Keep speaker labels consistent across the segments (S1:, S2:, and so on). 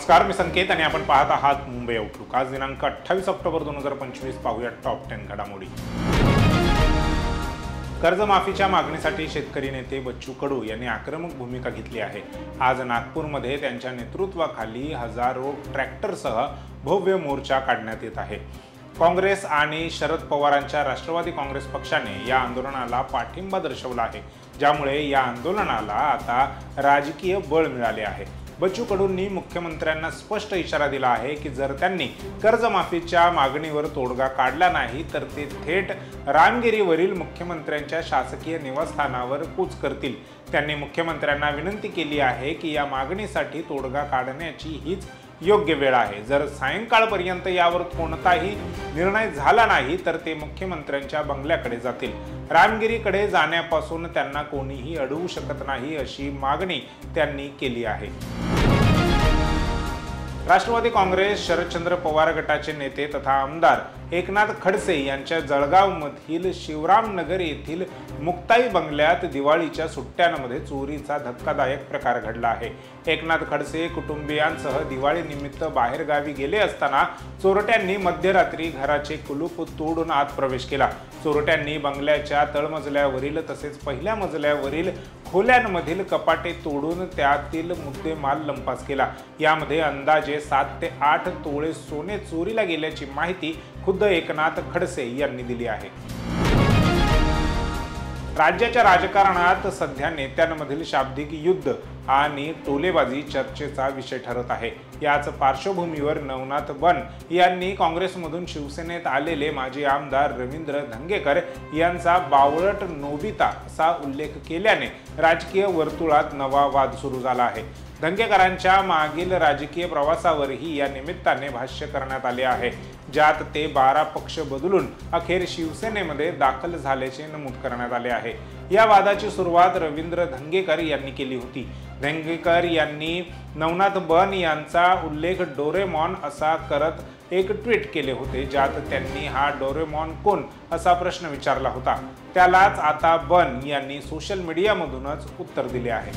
S1: नमस्कार, मी संकेत आणि आपण पाहत आहात मुंबई आउटलुक। आज दिनांक 28 ऑक्टोबर 2025 पाहूया टॉप 10 घडामोडी। कर्जमाफीच्या मागणीसाठी शेतकरी नेते बच्चू कडू यांनी आक्रमक भूमिका घेतली आहे। आज नागपूरमध्ये त्यांच्या नेतृत्वाखाली हजारो ट्रॅक्टरसह भव्य मोर्चा काढण्यात येत आहे। काँग्रेस आणि शरद पवारांच्या राष्ट्रवादी काँग्रेस पक्षाने या आंदोलनाला पाठिंबा दर्शवला आहे, ज्यामुळे या आंदोलनाला आता राजकीय बळ मिळाले आहे। बच्चू कडूंनी मुख्यमंत्र्यांना स्पष्ट इशारा दिला आहे की जर त्यांनी कर्जमाफीच्या मागणीवर तोडगा काढला नाही तर ते थेट रामगिरीवरील मुख्यमंत्र्यांच्या शासकीय निवासस्थानावर कूच करतील। त्यांनी मुख्यमंत्र्यांना विनंती केली आहे की या मागणीसाठी तोडगा काढण्याची हीच योग्य वेळ आहे। जर सायंकाळपर्यंत यावर कोणताही निर्णय झाला नाही तर ते मुख्यमंत्र्यांच्या बंगल्याकडे जातील। रामगिरीकडे जाण्यापासून त्यांना कोणीही अडवू शकत नाही, अशी मागणी त्यांनी केली आहे। राष्ट्रवादी काँग्रेस शरदचंद्र पवार गटाचे नेते तथा आमदार एकनाथ खडसे यांच्या जळगावमधील शिवरामनगर येथील मुक्ताई बंगल्यात दिवाळीच्या सुट्ट्यांमध्ये चोरीचा धक्कादायक प्रकार घडला आहे। एकनाथ खडसे कुटुंबियांसह दिवाळीनिमित्त बाहेरगावी गेले असताना चोरट्यांनी मध्यरात्री घराचे कुलूप तोडून आत प्रवेश केला। चोरट्यांनी बंगल्याच्या तळमजल्यावरील तसेच पहिल्या मजल्यावरील खोल्यांमधील कपाटे तोडून त्यातील मुद्देमाल लंपास केला। यामध्ये अंदाजे 7 ते 8 तोळे सोने चोरीला गेल्याची माहिती खुद्द एकनाथ खडसे यांनी दिली आहे। राज्याच्या राजकारणात सध्या नेत्यांमधील शाब्दिक युद्ध आणि टोलेबाजी चर्चेचा विषय ठरत आहे। याच पार्श्वभूमीवर नवनाथ बन यांनी काँग्रेसमधून शिवसेनेत आलेले माजी आमदार रवींद्र धंगेकर यांचा बावळट नोबिता असा उल्लेख केल्याने राजकीय वर्तुळात नवा वाद सुरू झाला आहे। धंगेकरांच्या मागील राजकीय प्रवासावरही या निमित्ताने भाष्य करण्यात आले आहे, ज्यात ते 12 पक्ष बदलून अखेर शिवसेनेमध्ये दाखल झाल्याचे नमूद करण्यात आले आहे। या वादाची सुरुवात रवींद्र धंगेकर यांनी केली होती। धंगेकर यांनी नवनाथ बन यांचा उल्लेख डोरेमॉन असा करत एक ट्विट केले होते, ज्यात त्यांनी हा डोरेमॉन कोण असा प्रश्न विचारला होता। त्यालाच आता बन यांनी सोशल मीडियामधूनच उत्तर दिले आहे।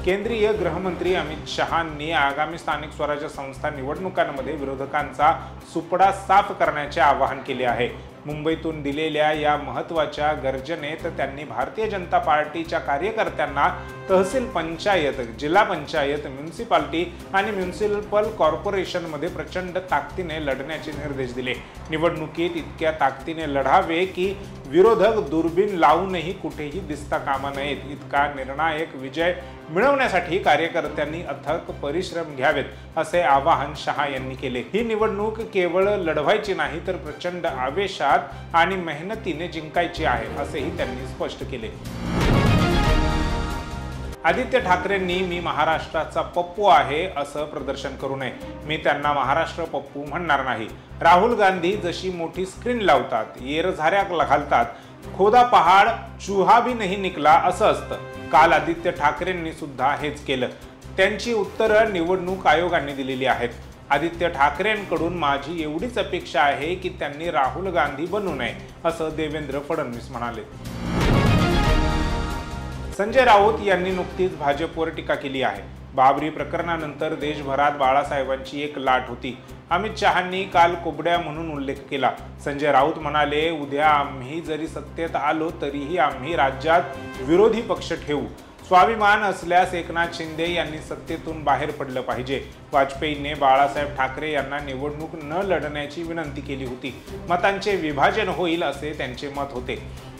S1: केंद्रीय गृहमंत्री अमित शहांनी आगामी स्थानिक स्वराज्य संस्था निवडणुकांमध्ये विरोधकांचा सुपडा साफ करण्याचे आवाहन केले आहे। मुंबईतून दिलेल्या या महत्त्वाच्या गर्जनेत त्यांनी भारतीय जनता पार्टीच्या कार्यकर्त्यांना तहसील पंचायत, जिल्हा पंचायत, म्युनिसिपालिटी आणि म्युनिसिपल कॉर्पोरेशनमध्ये प्रचंड ताकदीने लढण्याचे निर्देश दिले। निवडणुकीत इतक्या ताकदीने लढावे की विरोधक दुर्बीण लावूनही कुठेही दिसता कामा नयेत। इतका निर्णायक विजय मिळवण्यासाठी कार्यकर्त्यांनी अथक परिश्रम घ्यावेत, असे आवाहन शहा यांनी केले। ही निवडणूक केवळ लढवायची नाही तर प्रचंड आवेशात आणि मेहनतीने जिंकायची आहे, असेही त्यांनी स्पष्ट केले। आदित्य ठाकरेंनी मी महाराष्ट्राचा पप्पू आहे असं प्रदर्शन करू नये। मी त्यांना महाराष्ट्र पप्पू म्हणणार नाही। राहुल गांधी जशी मोठी स्क्रीन लावतात, येरझाऱ्या घालतात, खोदा पहाड चूहा भी नहीं निकला असं असतं। काल आदित्य ठाकरेंनी सुद्धा हेच केलं। त्यांची उत्तरं निवडणूक आयोगाने दिलेली आहेत। आदित्य ठाकरेंकडून माझी एवढीच अपेक्षा आहे की त्यांनी राहुल गांधी बनू नये, असं देवेंद्र फडणवीस म्हणाले। संजय राऊत यांनी नुकतीच भाजपवर टीका केली आहे। बाबरी प्रकरणानंतर देशभरात बाळासाहेबांची एक लाट होती। अमित शहांनी काल कोबड्या म्हणून उल्लेख केला। संजय राऊत म्हणाले, उद्या आम्ही जरी सत्तेत आलो तरीही आम्ही राज्यात विरोधी पक्ष ठेवू। स्वाभिमान असल्यास एकनाथ शिंदे यांनी सत्तेतून बाहेर पडलं पाहिजे। वाजपेयींनी बाळासाहेब ठाकरे यांना निवडणूक न लढण्याची विनंती केली होती। मतांचे विभाजन होईल असे त्यांचे मत होते।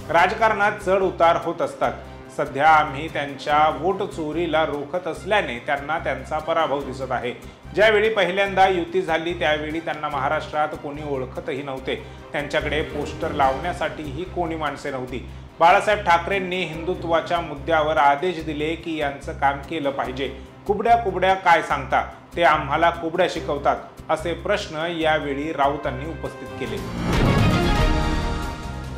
S1: राजकारणात चढ उतार होत असतात। सध्या आम्ही त्यांच्या वोट चोरीला रोखत असल्याने त्यांना त्यांचा पराभव दिसत आहे। ज्यावेळी पहिल्यांदा युती झाली त्यावेळी त्यांना महाराष्ट्रात कोणी ओळखतही नव्हते। त्यांच्याकडे पोस्टर लावण्यासाठीही कोणी माणसे नव्हती। बाळासाहेब ठाकरेंनी हिंदुत्वाच्या मुद्द्यावर आदेश दिले की यांचं काम केलं पाहिजे। कुबड्या काय सांगता, ते आम्हाला कुबड्या शिकवतात, असे प्रश्न यावेळी राऊतांनी उपस्थित केले।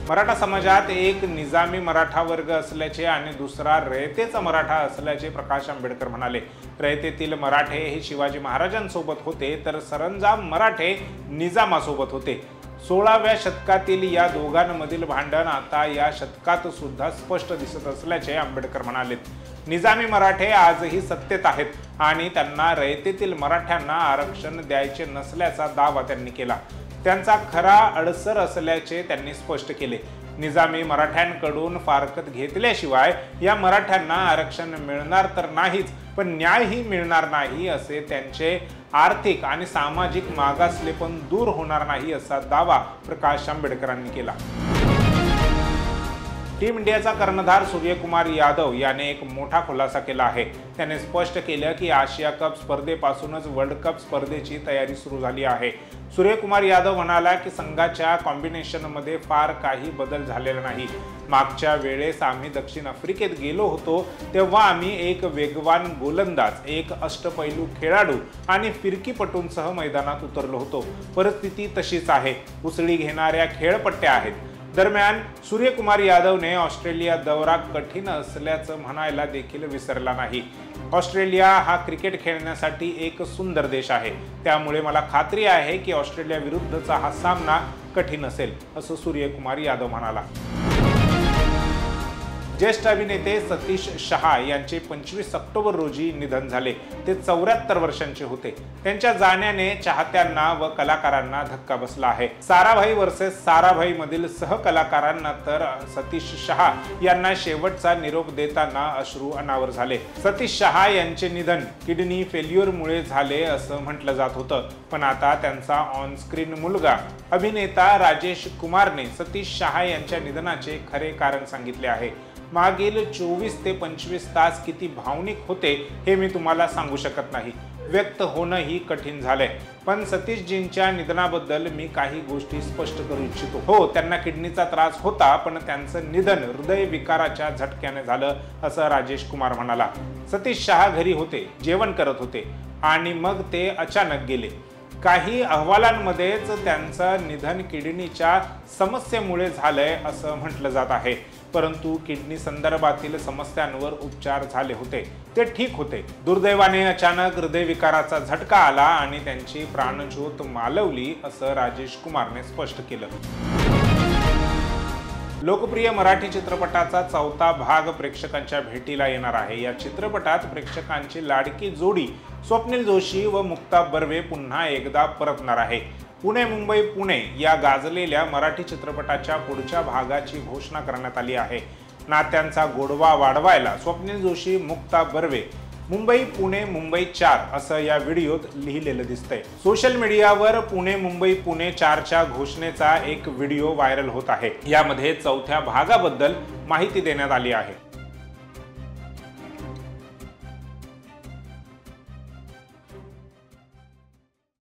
S1: मराठा समाजात एक निजामी मराठा वर्ग असल्याचे आणि दुसरा रयतेचा मराठा असल्याचे प्रकाश आंबेडकर म्हणाले। रयतेतील मराठे हे शिवाजी महाराजांसोबत होते तर सरंजाम मराठे निजामासोबत होते। 16व्या शतकातील या दोघांमधील भांडण आता या शतकात सुद्धा स्पष्ट दिसत असल्याचे आंबेडकर म्हणाले। निजामी मराठे आजही सत्तेत आहेत आणि त्यांना रयतेतील मराठ्यांना आरक्षण द्यायचे नसल्याचा दावा त्यांनी केला. त्यांचा खरा अडसर असल्याचे त्यांनी स्पष्ट केले. निजामी मराठ्यांकडून फारकत घेतल्याशिवाय या मराठ्यांना आरक्षण मिळणार तर नाहीच, पण न्यायही मिळणार नाही असे त्यांचे आर्थिक आणि सामाजिक मागासलेपण दूर होणार नाही असा दावा प्रकाश आंबेडकरांनी केला. टीम इंडियाचा कर्णधार सूर्यकुमार यादव याने एक मोठा खुलासा केला आहे. त्याने स्पष्ट केलं की आशिया कप स्पर्धेपासूनच वर्ल्ड कप स्पर्धेची तयारी सुरू झाली आहे. सूर्यकुमार यादव म्हणाला की संघाच्या कॉम्बिनेशनमध्ये फार काही बदल झालेला नाही. मागच्या वेळेस आम्ही दक्षिण आफ्रिकेत गेलो होतो तेव्हा आम्ही एक वेगवान गोलंदाज, एक अष्टपैलू खेळाडू आणि फिरकीपटूंसह मैदानात उतरलो होतो. परिस्थिती तशीच आहे. उसळी घेणाऱ्या खेळपट्ट्या आहेत. दरम्यान सूर्यकुमार यादवने ऑस्ट्रेलिया दौरा कठीण असल्याचं म्हणायला देखील विसरला नाही. ऑस्ट्रेलिया हा क्रिकेट खेळण्यासाठी एक सुंदर देश आहे. त्यामुळे मला खात्री आहे की ऑस्ट्रेलिया विरुद्धचा हा सामना कठीण असेल, असं सूर्यकुमार यादव म्हणाला. ज्येष्ठ अभिनेते सतीश शहा यांचे 25 ऑक्टोबर रोजी निधन झाले. ते 74 वर्षांचे होते. त्यांच्या जाण्याने चाहत्यांना व कलाकारांना धक्का बसला आहे. साराभाई वर्सेस साराभाई मधील सहकलाकारांना तर सतीश शहा यांना शेवटचा निरोप देताना अश्रू अनावर झाले. सतीश शहा यांचे निधन किडनी फेल्युअरमुळे झाले असं म्हटलं जात होतं, पण आता त्यांचा ऑन स्क्रीन मुलगा अभिनेता राजेश कुमारने सतीश शहा यांच्या निधनाचे खरे कारण सांगितले आहे. मागील 24 ते 25 तास किती भावनिक होते हे मी तुम्हाला सांगू शकत नाही. व्यक्त होणंही कठीण झालंय. पण सतीशजींच्या निधनाबद्दल मी काही गोष्टी स्पष्ट करू इच्छितो. हो, त्यांना किडनीचा त्रास होता, पण त्यांचं निधन हृदयविकाराच्या झटक्याने झालं, असं राजेश कुमार म्हणाला. सतीश शहा घरी होते, जेवण करत होते आणि मग ते अचानक गेले. काही अहवालांमध्येच त्यांचं निधन किडनीच्या समस्येमुळे झालंय असं म्हटलं जात आहे. परंतु किडनी संदर्भातील समस्यांवर उपचार झाले होते, ते ठीक होते. दुर्दैवाने अचानक हृदयविकाराचा झटका आला आणि त्यांची प्राणज्योत मालवली, असं राजेश कुमारने स्पष्ट केलं. लोकप्रिय मराठी चित्रपटाचा 4था भाग प्रेक्षकांच्या भेटीला येणार आहे. या चित्रपटात प्रेक्षकांची लाडकी जोडी स्वप्नील जोशी व मुक्ता बर्वे पुन्हा एकदा परतणार आहे. पुणे मुंबई पुणे या गाजलेल्या मराठी चित्रपटाच्या पुढच्या भागाची घोषणा करण्यात आली आहे. नात्यांचा गोडवा वाढवायला स्वप्नील जोशी, मुक्ता बर्वे मुंबई पुणे मुंबई 4 असं या व्हिडिओत लिहिलेलं दिसतंय. सोशल मीडियावर पुणे मुंबई पुणे 4च्या घोषणेचा एक व्हिडिओ व्हायरल होत आहे. यामध्ये 4थ्या भागाबद्दल माहिती देण्यात आली आहे.